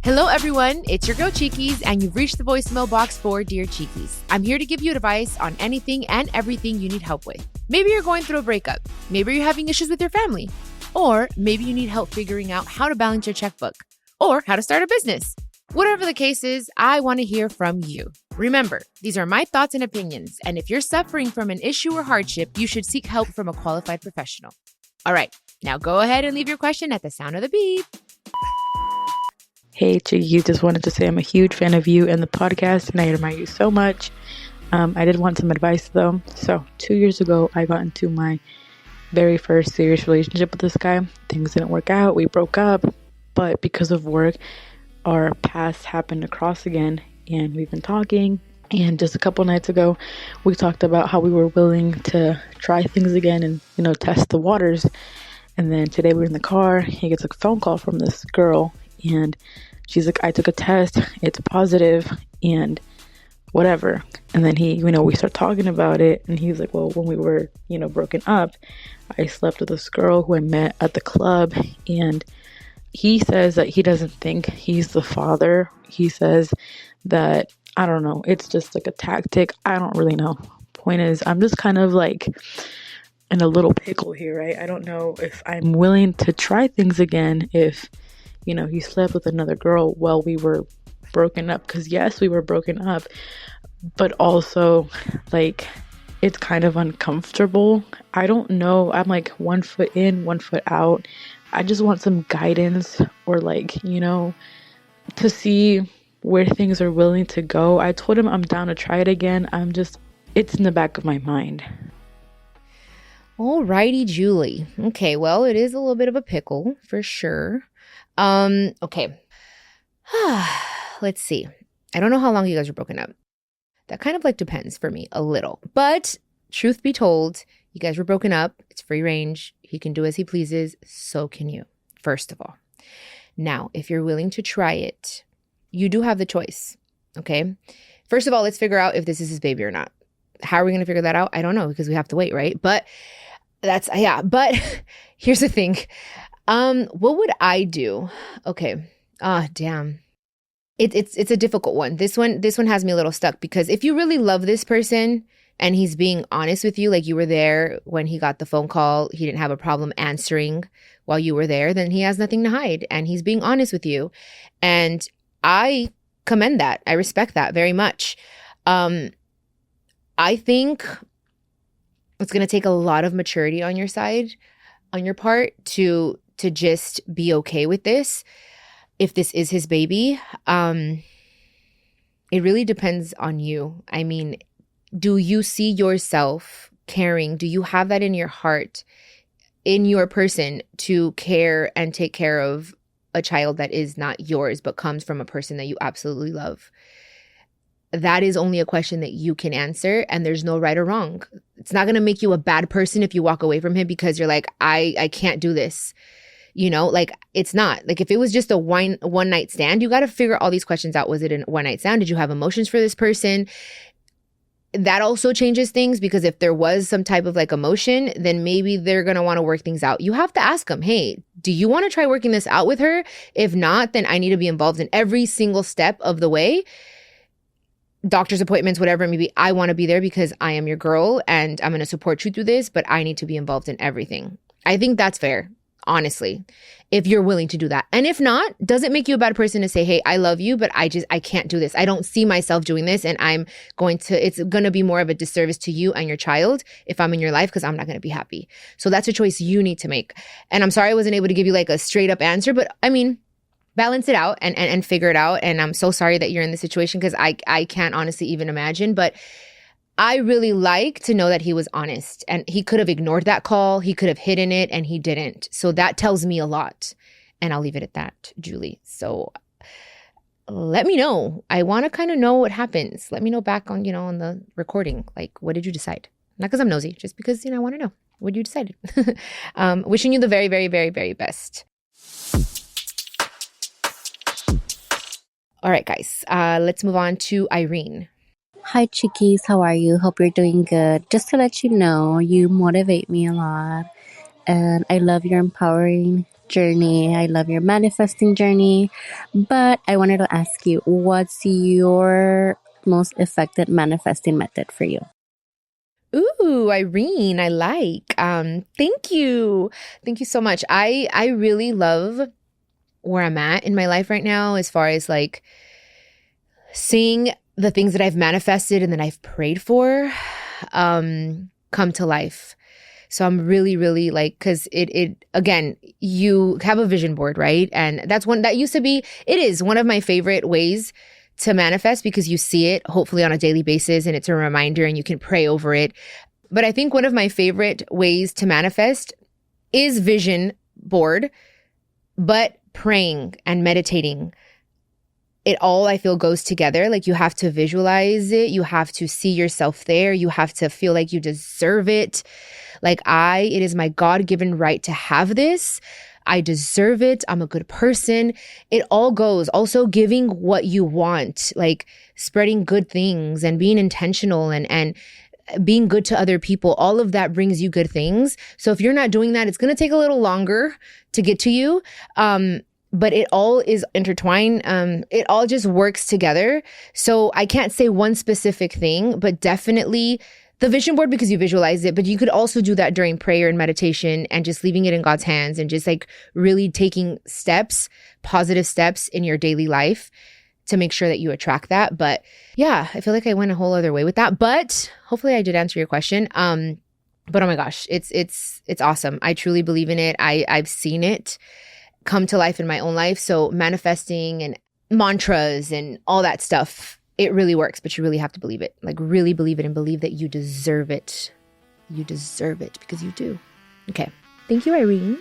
Hello, everyone. It's your girl, Chiquis, and you've reached the voicemail box for Dear Chiquis. I'm here to give you advice on anything and everything you need help with. Maybe you're going through a breakup. Maybe you're having issues with your family. Or maybe you need help figuring out how to balance your checkbook or how to start a business. Whatever the case is, I want to hear from you. Remember, these are my thoughts and opinions, and if you're suffering from an issue or hardship, you should seek help from a qualified professional. All right, now go ahead and leave your question at the sound of the beep. Hey, Chiquis, just wanted to say I'm a huge fan of you and the podcast, and I admire you so much. I did want some advice, though. So 2 years ago, I got into my very first serious relationship with this guy. Things didn't work out. We broke up, but because of work, our paths happened to cross again, and we've been talking. And just a couple nights ago, we talked about how we were willing to try things again and, test the waters. And then today we're in the car. He gets a phone call from this girl. And she's like, I took a test, it's positive, and whatever. And then he, we start talking about it, and he's like, well, when we were, broken up, I slept with this girl who I met at the club, and he says that he doesn't think he's the father. He says that, I don't know, it's just like a tactic. I don't really know. Point is, I'm just kind of like in a little pickle here, right? I don't know if I'm willing to try things again if he slept with another girl while we were broken up. Because yes, we were broken up, but also like it's kind of uncomfortable. I don't know. I'm like 1 foot in, 1 foot out. I just want some guidance or to see where things are willing to go. I told him I'm down to try it again. It's in the back of my mind. Alrighty, Juli. Okay, well, it is a little bit of a pickle for sure. Okay. Let's see. I don't know how long you guys were broken up. That kind of depends for me a little. But truth be told, you guys were broken up. It's free range. He can do as he pleases. So can you, first of all. Now, if you're willing to try it, you do have the choice. Okay. First of all, let's figure out if this is his baby or not. How are we going to figure that out? I don't know, because we have to wait, right? But but here's the thing. What would I do? Okay. Damn. It's a difficult one. This one has me a little stuck, because if you really love this person and he's being honest with you, like you were there when he got the phone call, he didn't have a problem answering while you were there, then he has nothing to hide and he's being honest with you. And I commend that. I respect that very much. I think it's going to take a lot of maturity on your side, on your part, to just be okay with this. If this is his baby, it really depends on you. I mean, do you see yourself caring? Do you have that in your heart, in your person, to care and take care of a child that is not yours, but comes from a person that you absolutely love? That is only a question that you can answer, and there's no right or wrong. It's not going to make you a bad person if you walk away from him because you're like, I can't do this. It's not. If it was just a one night stand, you got to figure all these questions out. Was it a one night stand? Did you have emotions for this person? That also changes things, because if there was some type of emotion, then maybe they're going to want to work things out. You have to ask them, hey, do you want to try working this out with her? If not, then I need to be involved in every single step of the way. Doctor's appointments, whatever it may be, I want to be there because I am your girl and I'm going to support you through this, but I need to be involved in everything. I think that's fair, honestly, if you're willing to do that. And if not, does it make you a bad person to say, hey, I love you, but I can't do this. I don't see myself doing this, and it's going to be more of a disservice to you and your child if I'm in your life, because I'm not going to be happy. So that's a choice you need to make. And I'm sorry I wasn't able to give you a straight up answer, but I mean, balance it out and figure it out. And I'm so sorry that you're in this situation, because I can't honestly even imagine. But I really like to know that he was honest, and he could have ignored that call. He could have hidden it, and he didn't. So that tells me a lot. And I'll leave it at that, Juli. So let me know. I want to kind of know what happens. Let me know back on, on the recording. What did you decide? Not because I'm nosy, just because, I want to know what you decided. Wishing you the very, very, very, very best. All right, guys, let's move on to Irene. Hi, Chiquis. How are you? Hope you're doing good. Just to let you know, you motivate me a lot, and I love your empowering journey. I love your manifesting journey. But I wanted to ask you, what's your most effective manifesting method for you? Ooh, Irene, I like. Thank you. Thank you so much. I really love where I'm at in my life right now as far as like seeing the things that I've manifested and that I've prayed for come to life. So I'm really, really like, because it again, you have a vision board, right? And it is one of my favorite ways to manifest because you see it hopefully on a daily basis and it's a reminder and you can pray over it. But I think one of my favorite ways to manifest is vision board, but praying and meditating. It all, I feel, goes together. Like you have to visualize it. You have to see yourself there. You have to feel like you deserve it. Like it is my God-given right to have this. I deserve it. I'm a good person. It all goes. Also giving what you want, like spreading good things and being intentional and being good to other people. All of that brings you good things. So if you're not doing that, it's going to take a little longer to get to you. But it all is intertwined. It all just works together. So I can't say one specific thing, but definitely the vision board because you visualize it. But you could also do that during prayer and meditation and just leaving it in God's hands and just like really taking steps, positive steps in your daily life to make sure that you attract that. But yeah, I feel like I went a whole other way with that. But hopefully I did answer your question. But oh my gosh, it's awesome. I truly believe in it. I've seen it come to life in my own life. So manifesting and mantras and all that stuff, it really works, but you really have to believe it. Like really believe it and believe that you deserve it. You deserve it because you do. Okay. Thank you, Irene.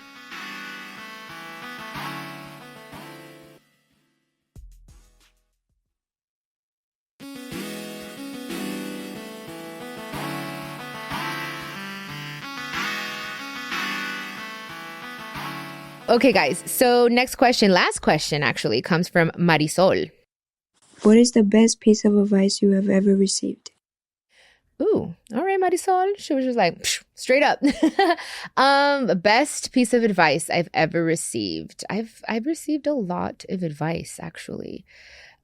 Okay, guys. So next question, last question actually, comes from Marisol. What is the best piece of advice you have ever received? Ooh, all right, Marisol. She was just like, straight up. Best piece of advice I've ever received. I've received a lot of advice, actually.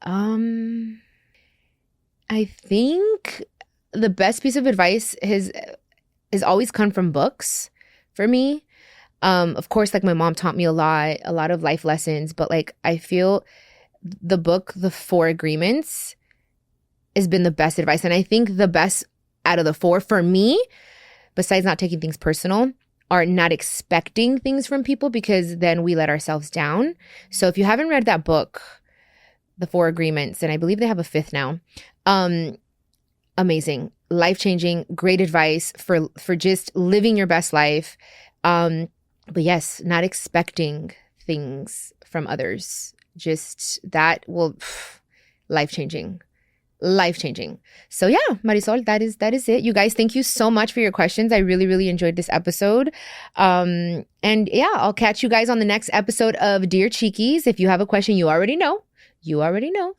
I think the best piece of advice has always come from books for me. Of course, like my mom taught me a lot of life lessons, but like I feel the book, The 4 Agreements, has been the best advice. And I think the best out of the 4 for me, besides not taking things personal, are not expecting things from people because then we let ourselves down. So if you haven't read that book, The 4 Agreements, and I believe they have a 5th now, amazing, life-changing, great advice for just living your best life. But yes, not expecting things from others. Just that will life-changing. So yeah, Marisol, that is it. You guys, thank you so much for your questions. I really, really enjoyed this episode. And yeah, I'll catch you guys on the next episode of Dear Chiquis. If you have a question, you already know.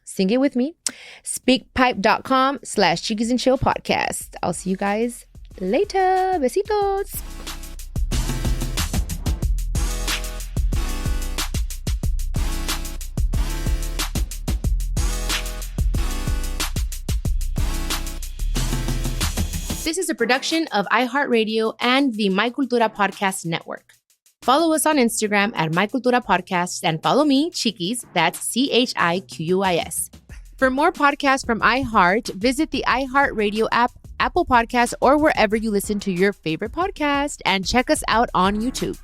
Sing it with me. Speakpipe.com/Chiquis and Chill podcast. I'll see you guys later. Besitos. This is a production of iHeartRadio and the My Cultura Podcast Network. Follow us on Instagram at My Cultura Podcast and follow me, Chiquis, that's CHIQUIS. For more podcasts from iHeart, visit the iHeartRadio app, Apple Podcasts, or wherever you listen to your favorite podcast, and check us out on YouTube.